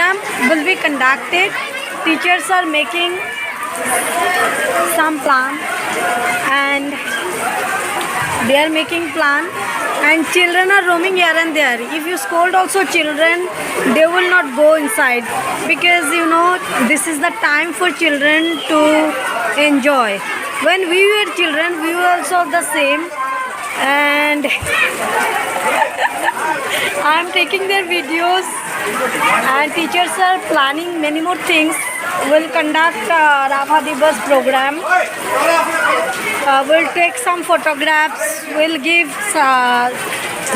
program will be conducted. Teachers are making some plan and they are making plan, and children are roaming here and there. If you scold also children, they will not go inside, because this is the time for children to enjoy. When we were children, we were also the same, and I am taking their videos, and teachers are planning many more things. We'll conduct Rava Divas program. We'll take some photographs. We'll give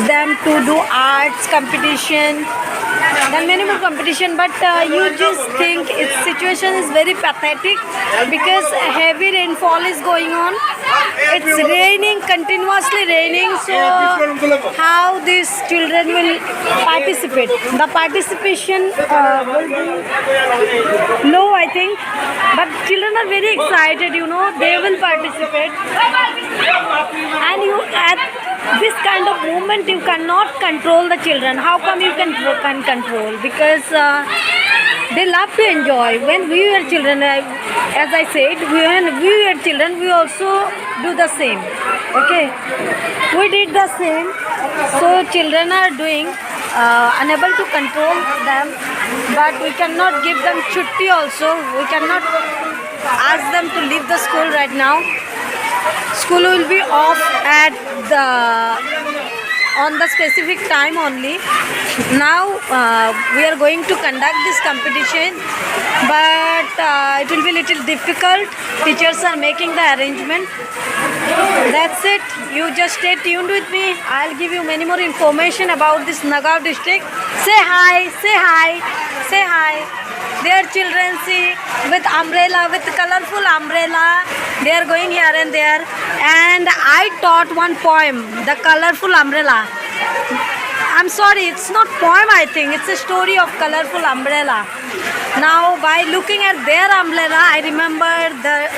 them to do arts competition, then many more competition. But you just think its situation is very pathetic, because heavy rainfall is going on. It's raining, continuously raining. So how these children will participate? The participation will be low, I think. But children are very excited. They will participate. And at this kind of movement, you cannot control the children. How come you can control? Because they love to enjoy. When we were children, as I said, when we were children, we also do the same. Okay, we did the same. So children are doing, unable to control them, but we cannot give them chutti also. We cannot ask them to leave the school right now. School will be off on the specific time only. Now we are going to conduct this competition, but it will be little difficult. Teachers are making the arrangement. That's it. You just stay tuned with me. I'll give you many more information about this Nagaon district. Say hi, say hi, say hi. Their children see with umbrella, with colorful umbrella. They are going here and there. And I taught one poem, the colorful umbrella. I'm sorry, it's not poem, I think. It's a story of colorful umbrella. Now, by looking at their umbrella, I remember the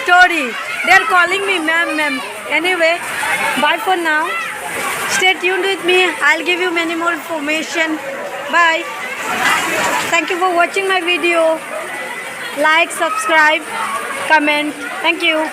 story. They are calling me ma'am, ma'am. Anyway, bye for now. Stay tuned with me. I'll give you many more information. Bye. Thank you for watching my video. Like, subscribe, comment. Thank you.